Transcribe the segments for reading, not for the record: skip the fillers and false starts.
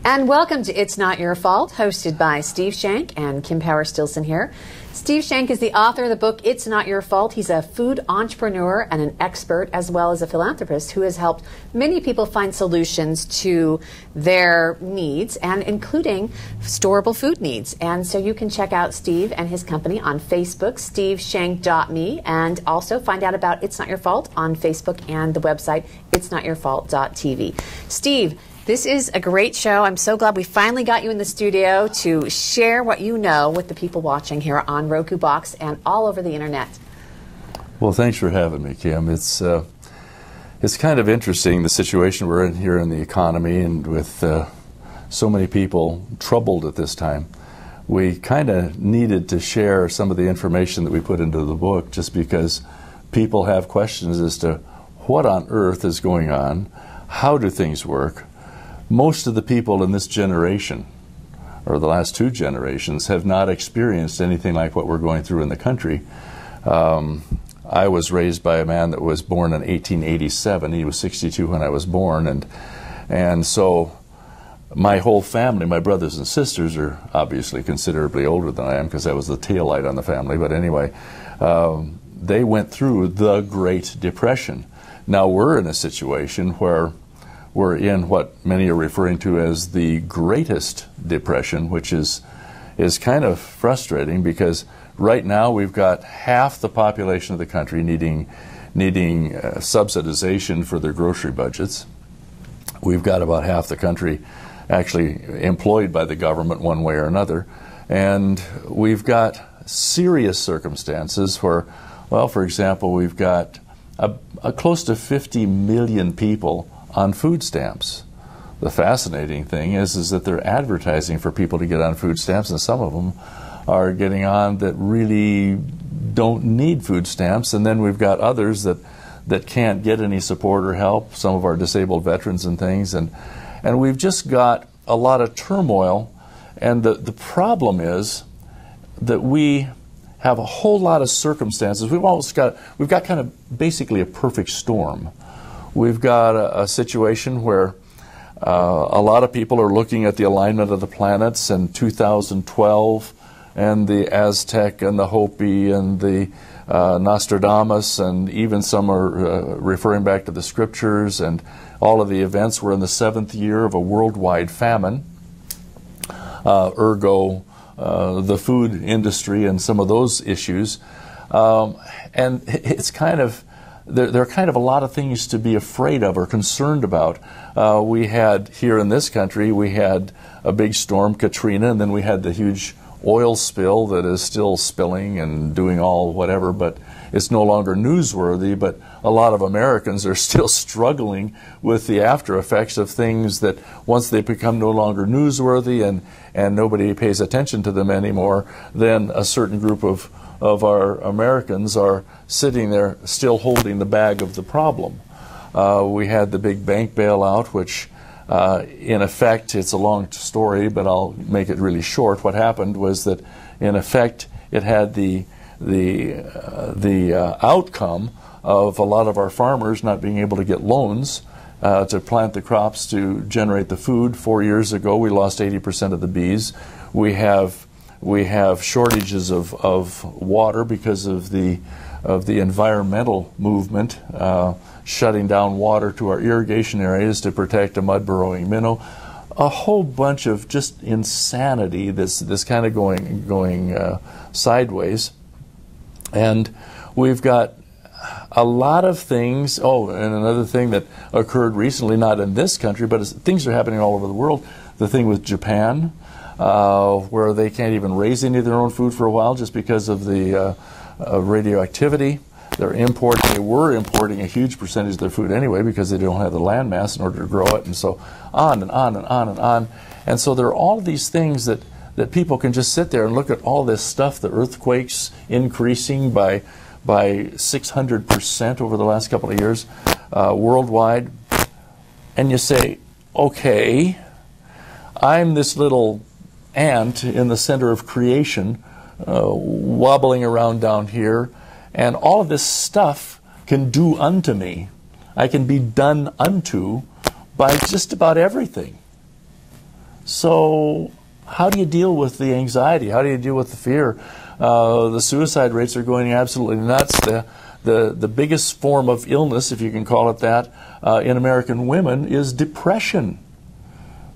And welcome to It's Not Your Fault, hosted by Steve Shenk and Kim Power-Stilson here. Steve Shenk is the author of the book It's Not Your Fault. He's a food entrepreneur and an expert, as well as a philanthropist who has helped many people find solutions to their needs, and including storable food needs. And so you can check out Steve and his company on Facebook, steveshenk.me, and also find out about It's Not Your Fault on Facebook and the website itsnotyourfault.tv. Steve, this is a great show. I'm so glad we finally got you in the studio to share what you know with the people watching here on Roku Box and all over the internet. Well, thanks for having me, Kim. It's kind of interesting, the situation we're in here in the economy, and with so many people troubled at this time. We kind of needed to share some of the information that we put into the book, just because people have questions as to what on earth is going on, how do things work. Most of the people in this generation, or the last two generations, have not experienced anything like what we're going through in the country. I was raised by a man that was born in 1887. He was 62 when I was born, and so my whole family, my brothers and sisters, are obviously considerably older than I am, because I was the tail light on the family. But anyway, they went through the Great Depression. Now we're in a situation where we're in what many are referring to as the greatest depression, which is kind of frustrating, because right now we've got half the population of the country needing subsidization for their grocery budgets. We've got about half the country actually employed by the government one way or another. And we've got serious circumstances where, well, for example, we've got a close to 50 million people on food stamps. The fascinating thing is that they're advertising for people to get on food stamps, and some of them are getting on that really don't need food stamps. And then we've got others that can't get any support or help, some of our disabled veterans and things. And we've just got a lot of turmoil. And the problem is that we have a whole lot of circumstances. We've got kind of basically a perfect storm. We've got a situation where a lot of people are looking at the alignment of the planets in 2012, and the Aztec and the Hopi and the Nostradamus, and even some are referring back to the scriptures, and all of the events. We're in the 7th year of a worldwide famine, ergo the food industry and some of those issues. And it's kind of, there are kind of a lot of things to be afraid of or concerned about. We had, here in this country, we had a big storm, Katrina, and then we had the huge oil spill that is still spilling and doing all whatever, but it's no longer newsworthy. But a lot of Americans are still struggling with the after effects of things that, once they become no longer newsworthy and nobody pays attention to them anymore, then a certain group of our Americans are sitting there still holding the bag of the problem. We had the big bank bailout, which in effect, it's a long story, but I'll make it really short. What happened was that, in effect, it had the outcome of a lot of our farmers not being able to get loans to plant the crops to generate the food. 4 years ago, we lost 80% of the bees. We have shortages of water because of the environmental movement, shutting down water to our irrigation areas to protect a mud-burrowing minnow. A whole bunch of just insanity this kind of going sideways. And we've got a lot of things. Oh, and another thing that occurred recently, not in this country, but things are happening all over the world. The thing with Japan, where they can't even raise any of their own food for a while just because of the radioactivity. They were importing a huge percentage of their food anyway, because they don't have the land mass in order to grow it, and so on and on and on and on. And so there are all these things that people can just sit there and look at all this stuff, the earthquakes increasing by 600% over the last couple of years worldwide, and you say, okay, I'm this little ant in the center of creation, wobbling around down here, and all of this stuff can do unto me. I can be done unto by just about everything. So how do you deal with the anxiety? How do you deal with the fear? The suicide rates are going absolutely nuts. The biggest form of illness, if you can call it that, in American women is depression.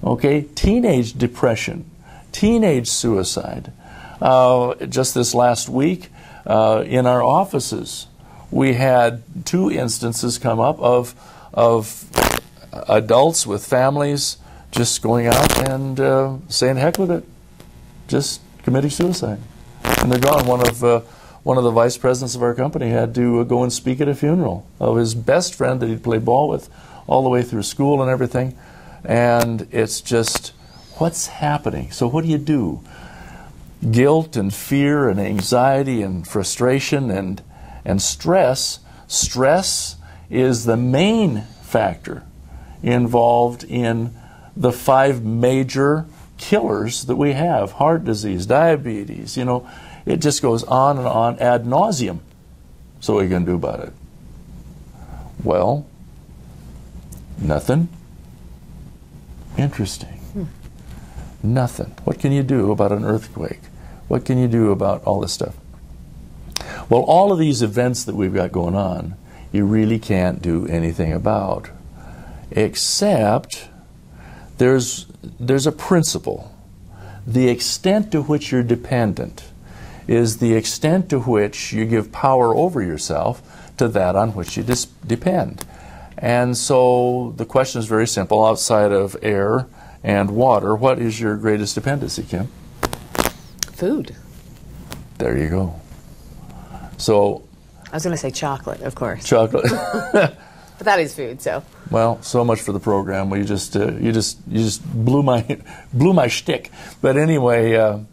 Okay, teenage depression, teenage suicide. Just this last week, in our offices, we had 2 instances come up of adults with families just going out and saying, heck with it, just committing suicide. And they're gone. One of the vice presidents of our company had to go and speak at a funeral of his best friend that he'd played ball with all the way through school and everything. And it's just, what's happening? So what do you do? Guilt and fear and anxiety and frustration and stress. Stress is the main factor involved in the 5 major killers that we have. Heart disease, diabetes, it just goes on and on ad nauseum. So what are you going to do about it? Well, nothing. Interesting. Nothing. What can you do about an earthquake? What can you do about all this stuff? Well, all of these events that we've got going on, you really can't do anything about, except there's a principle. The extent to which you're dependent is the extent to which you give power over yourself to that on which you depend. And so the question is very simple. Outside of air and water, what is your greatest dependency, Kim? Food. There you go. So I was going to say chocolate, of course. Chocolate. But that is food, so. Well, so much for the program. Well, you just blew my shtick. But anyway,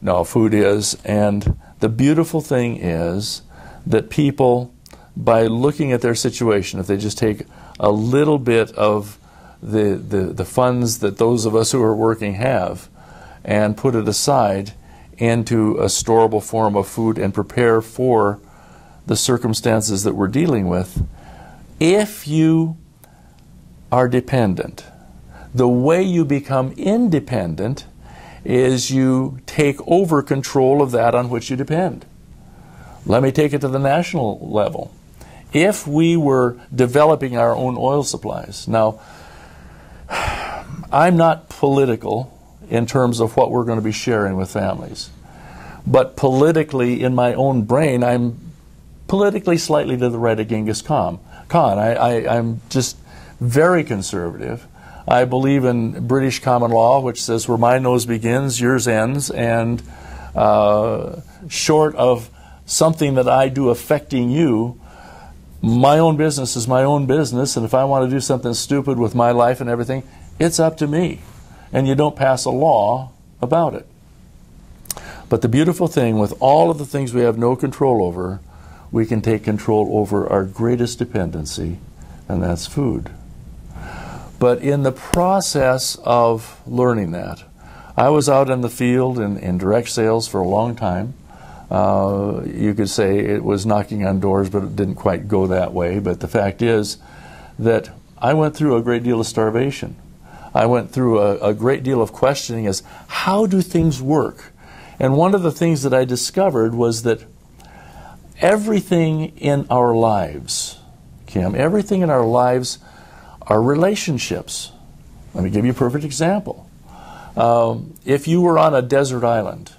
no, food is. And the beautiful thing is that people, by looking at their situation, if they just take a little bit of the funds that those of us who are working have and put it aside into a storable form of food and prepare for the circumstances that we're dealing with, if you are dependent, the way you become independent is you take over control of that on which you depend. Let me take it to the national level. If we were developing our own oil supplies, now, I'm not political in terms of what we're going to be sharing with families, but politically, in my own brain, I'm politically slightly to the right of Genghis Khan. I'm just very conservative. I believe in British common law, which says where my nose begins, yours ends, and short of something that I do affecting you, my own business is my own business, and if I want to do something stupid with my life and everything, it's up to me. And you don't pass a law about it. But the beautiful thing, with all of the things we have no control over, we can take control over our greatest dependency, and that's food. But in the process of learning that, I was out in the field in direct sales for a long time. You could say it was knocking on doors, but it didn't quite go that way. But the fact is that I went through a great deal of starvation. I went through a great deal of questioning as, how do things work? And one of the things that I discovered was that everything in our lives, Kim, everything in our lives are relationships. Let me give you a perfect example. If you were on a desert island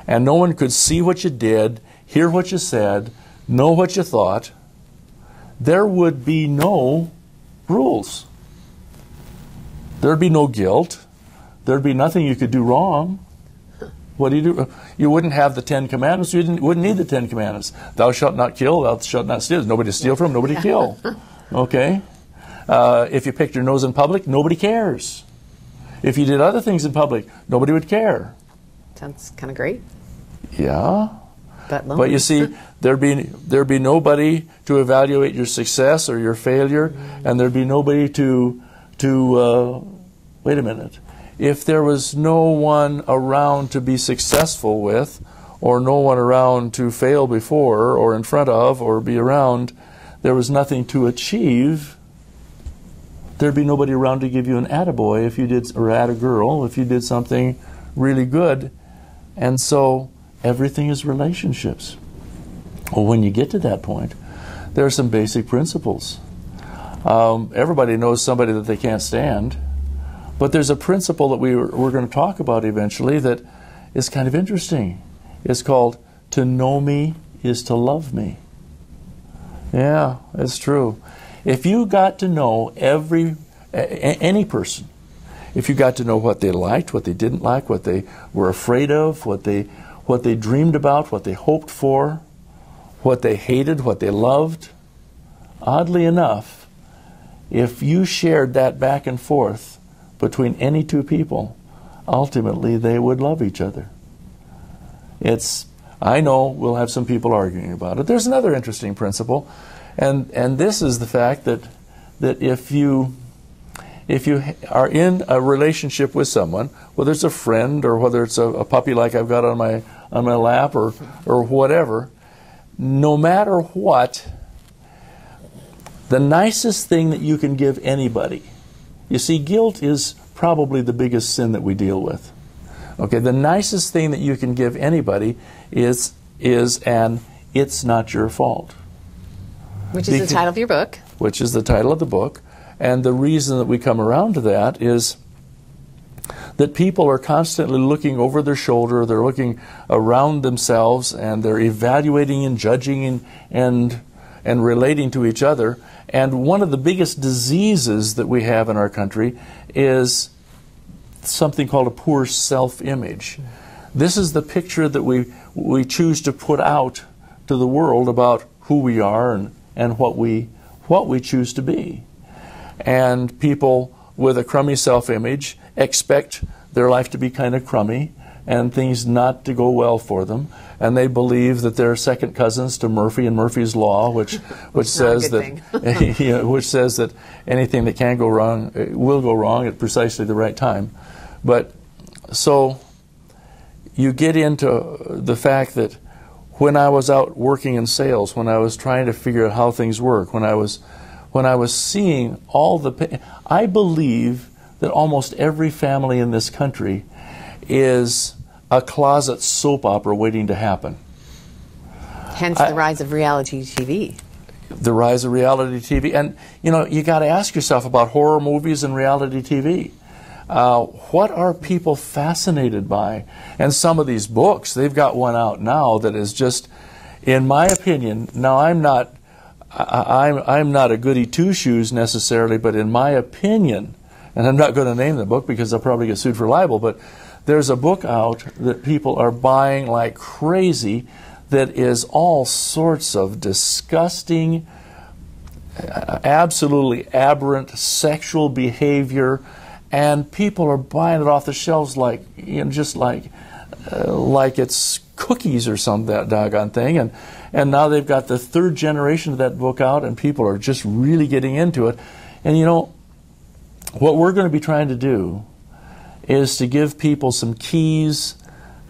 and no one could see what you did, hear what you said, know what you thought, there would be no rules. There'd be no guilt. There'd be nothing you could do wrong. What do you do? You wouldn't have the 10 Commandments. You wouldn't need the 10 Commandments. Thou shalt not kill. Thou shalt not steal. There's nobody to steal from. Nobody kill. Okay? If you picked your nose in public, nobody cares. If you did other things in public, nobody would care. Sounds kind of great. Yeah. But you see, there'd be nobody to evaluate your success or your failure, and there'd be nobody to wait a minute. If there was no one around to be successful with, or no one around to fail before, or in front of, or be around, there was nothing to achieve, there'd be nobody around to give you an attaboy if you did, or attagirl if you did something really good. And so everything is relationships. Well, when you get to that point, there are some basic principles. Everybody knows somebody that they can't stand, but there's a principle that we're going to talk about eventually that is kind of interesting. It's called, to know me is to love me. Yeah, it's true. If you got to know any person, if you got to know what they liked, what they didn't like, what they were afraid of, what they dreamed about, what they hoped for, what they hated, what they loved, oddly enough, if you shared that back and forth between any two people, ultimately they would love each other. I know we'll have some people arguing about it. There's another interesting principle, and this is the fact that if you are in a relationship with someone, whether it's a friend or whether it's a puppy like I've got on my lap or whatever, no matter what, the nicest thing that you can give anybody, you see, guilt is probably the biggest sin that we deal with. Okay, the nicest thing that you can give anybody is an "it's not your fault." Which is the title of your book. Which is the title of the book. And the reason that we come around to that is that people are constantly looking over their shoulder, they're looking around themselves, and they're evaluating and judging and relating to each other. And one of the biggest diseases that we have in our country is something called a poor self-image. This is the picture that we choose to put out to the world about who we are and what we choose to be. And people with a crummy self-image expect their life to be kind of crummy and things not to go well for them. And they believe that they're second cousins to Murphy and Murphy's Law, which says that which says that anything that can go wrong will go wrong at precisely the right time. But so you get into the fact that when I was out working in sales, when I was trying to figure out how things work, when I was seeing all the I believe that almost every family in this country is a closet soap opera waiting to happen. Hence the rise of reality TV. The rise of reality TV. And, you got to ask yourself about horror movies and reality TV. What are people fascinated by? And some of these books, they've got one out now that is just, in my opinion, now I'm not a goody two-shoes necessarily, but in my opinion, and I'm not going to name the book because I'll probably get sued for libel, but there's a book out that people are buying like crazy that is all sorts of disgusting, absolutely aberrant sexual behavior, and people are buying it off the shelves like, just like it's cookies or some that doggone thing. And now they've got the third generation of that book out, and people are just really getting into it. And what we're going to be trying to do is to give people some keys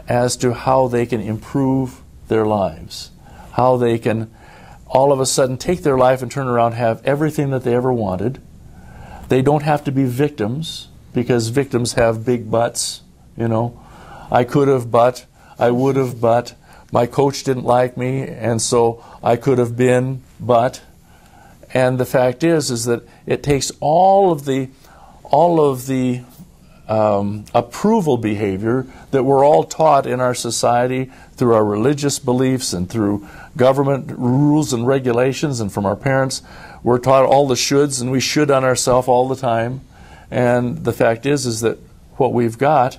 as to how they can improve their lives, how they can all of a sudden take their life and turn around and have everything that they ever wanted. They don't have to be victims, because victims have big butts. I could have, but I would have, but my coach didn't like me, and so I could have been, but. And the fact is that it takes all of the approval behavior that we're all taught in our society through our religious beliefs and through government rules and regulations, and from our parents. We're taught all the shoulds, and we should on ourselves all the time. And the fact is that what we've got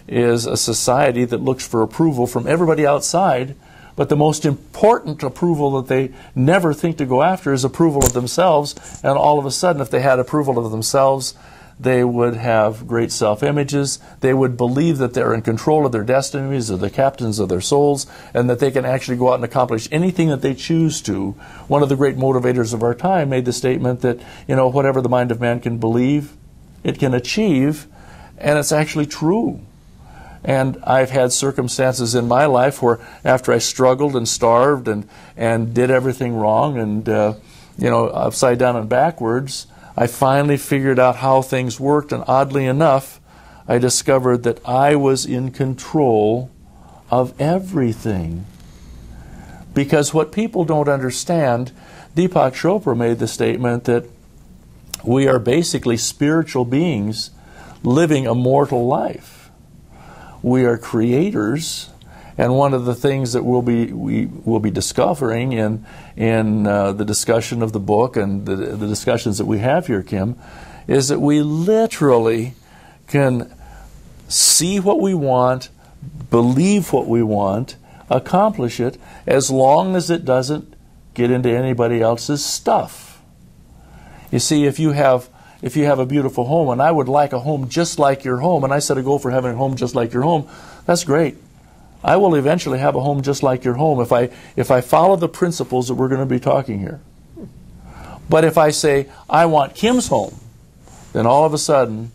is a society that looks for approval from everybody outside, but the most important approval that they never think to go after is approval of themselves. And all of a sudden, if they had approval of themselves, they would have great self-images. They would believe that they're in control of their destinies, or the captains of their souls, and that they can actually go out and accomplish anything that they choose to. One of the great motivators of our time made the statement that, whatever the mind of man can believe, it can achieve, and it's actually true. And I've had circumstances in my life where after I struggled and starved and did everything wrong and, upside down and backwards, I finally figured out how things worked, and oddly enough, I discovered that I was in control of everything. Because what people don't understand, Deepak Chopra made the statement that we are basically spiritual beings living a mortal life. We are creators, and one of the things that we will be discovering in the discussion of the book and the discussions that we have here, Kim, is that we literally can see what we want, believe what we want, accomplish it, as long as it doesn't get into anybody else's stuff. You see, if you have a beautiful home, and I would like a home just like your home, and I set a goal for having a home just like your home, that's great. I will eventually have a home just like your home if I follow the principles that we're going to be talking here. But if I say, I want Kim's home, then all of a sudden,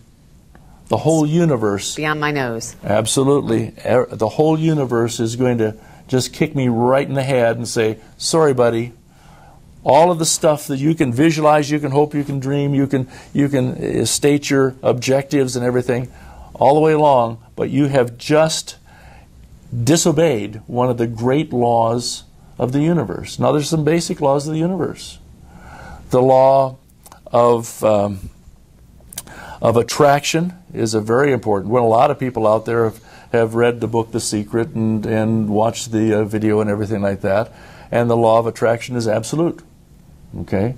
the whole universe... Beyond my nose. Absolutely. The whole universe is going to just kick me right in the head and say, sorry, buddy. All of the stuff that you can visualize, you can hope, you can dream, you can state your objectives and everything all the way along, but you have just disobeyed one of the great laws of the universe. Now, there's some basic laws of the universe. The law of attraction is a very important one. A lot of people out there have read the book The Secret and watched the video and everything like that. And the law of attraction is absolute. Okay?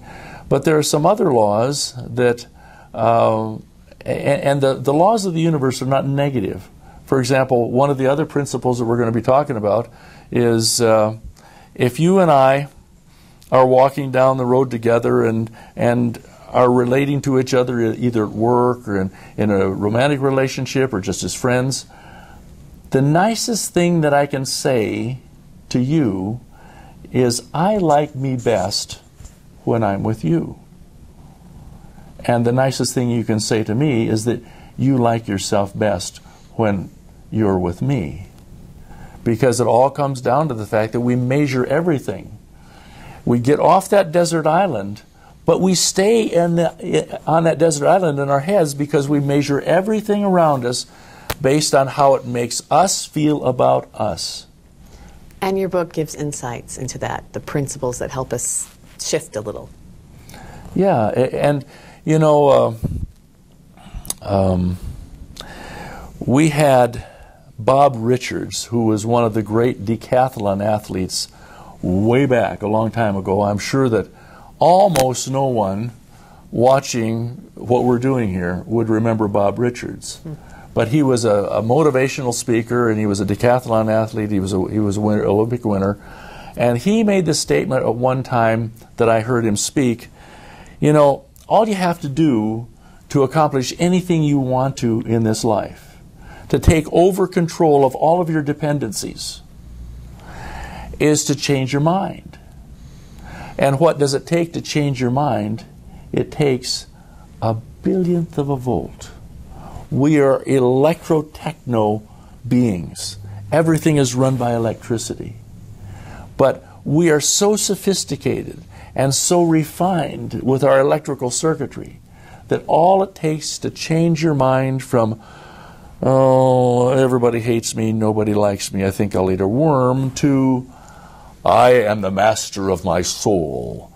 But there are some other laws that, and the laws of the universe are not negative. For example, one of the other principles that we're going to be talking about is if you and I are walking down the road together and are relating to each other either at work or in a romantic relationship or just as friends, the nicest thing that I can say to you is, I like me best when I'm with you. And the nicest thing you can say to me is that you like yourself best when you're with me. Because it all comes down to the fact that we measure everything. We get off that desert island, but we stay on that desert island in our heads because we measure everything around us based on how it makes us feel about us. And your book gives insights into that, the principles that help us shift a little. Yeah, and you know, we had Bob Richards, who was one of the great decathlon athletes way back, a long time ago. I'm sure that almost no one watching what we're doing here would remember Bob Richards. But he was a motivational speaker, and he was a decathlon athlete. He was a winner, Olympic winner. And he made the statement at one time that I heard him speak, you know, all you have to do to accomplish anything you want to in this life, to take over control of all of your dependencies, is to change your mind. And what does it take to change your mind? It takes a billionth of a volt. We are electro-techno beings. Everything is run by electricity. But we are so sophisticated and so refined with our electrical circuitry that all it takes to change your mind from, oh, everybody hates me, nobody likes me, I think I'll eat a worm, to, I am the master of my soul.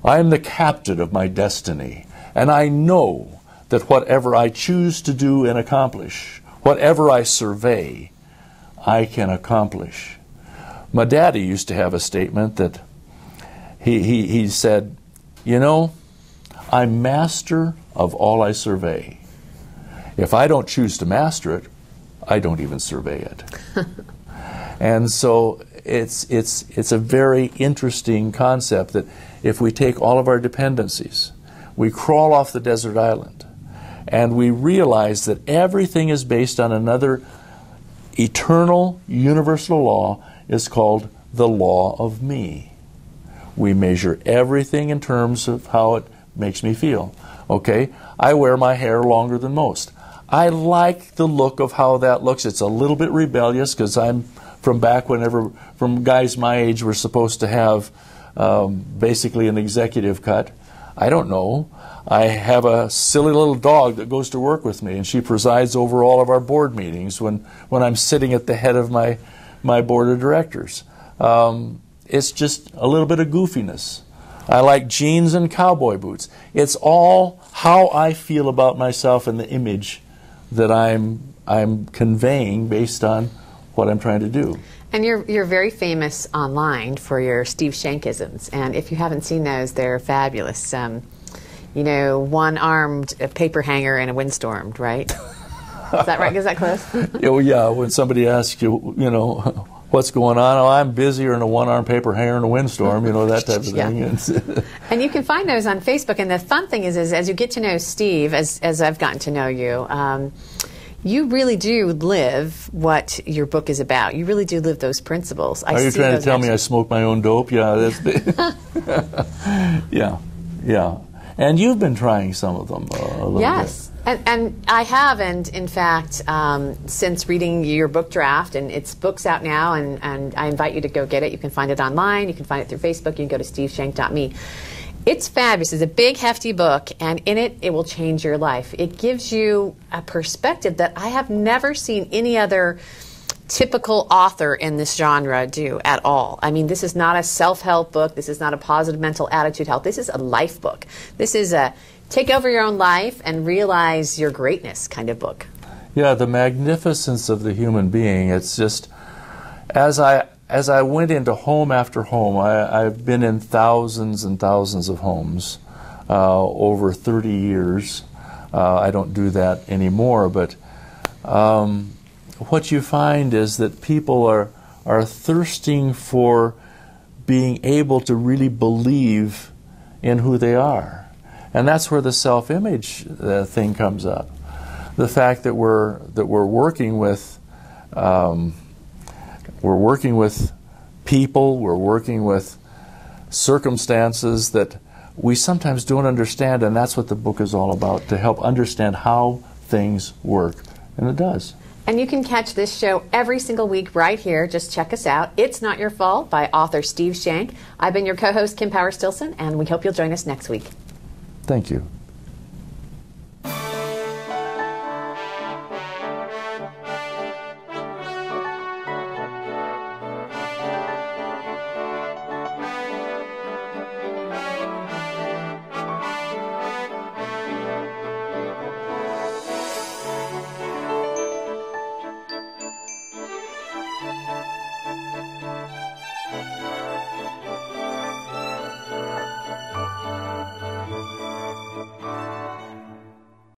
I am the captain of my destiny. And I know that whatever I choose to do and accomplish, whatever I survey, I can accomplish. My daddy used to have a statement that he said, you know, I'm master of all I survey. If I don't choose to master it, I don't even survey it. And so it's a very interesting concept that if we take all of our dependencies, we crawl off the desert island, and we realize that everything is based on another eternal universal law, is called the law of me. We measure everything in terms of how it makes me feel. Okay, I wear my hair longer than most. I like the look of how that looks. It's a little bit rebellious because I'm from back whenever, from guys my age were supposed to have basically an executive cut. I don't know. I have a silly little dog that goes to work with me, and she presides over all of our board meetings when I'm sitting at the head of my board of directors. It's just a little bit of goofiness. I like jeans and cowboy boots. It's all how I feel about myself and the image that I'm conveying based on what I'm trying to do. And you're very famous online for your Steve Shenkisms, and if you haven't seen those, they're fabulous. You know, one-armed paper hanger in a windstorm, right? Is that right? Is that close? Oh, yeah. When somebody asks you, you know, what's going on? Oh, I'm busier in a one-armed paper hanger in a windstorm, you know, that type of thing. Yeah. And you can find those on Facebook. And the fun thing is as you get to know Steve, as I've gotten to know you, you really do live what your book is about. You really do live those principles. Are you trying to tell me I smoke my own dope? Yeah, that's yeah. And you've been trying some of them a little bit. Yes. And I have, and in fact, since reading your book draft, and its book's out now, and I invite you to go get it. You can find it online. You can find it through Facebook. You can go to steveshenk.me. It's fabulous. It's a big, hefty book, and in it, it will change your life. It gives you a perspective that I have never seen any other typical author in this genre do at all. I mean, this is not a self-help book. This is not a positive mental attitude help. This is a life book. This is a take over your own life and realize your greatness kind of book. Yeah, the magnificence of the human being. It's just, as I went into home after home, I've been in thousands and thousands of homes over 30 years. I don't do that anymore, but what you find is that people are thirsting for being able to really believe in who they are. And that's where the self-image thing comes up. The fact that we're working with people, we're working with circumstances that we sometimes don't understand, and that's what the book is all about, to help understand how things work. And it does. And you can catch this show every single week right here. Just check us out. It's Not Your Fault by author Steve Shenk. I've been your co-host, Kim Power Stilson, and we hope you'll join us next week. Thank you.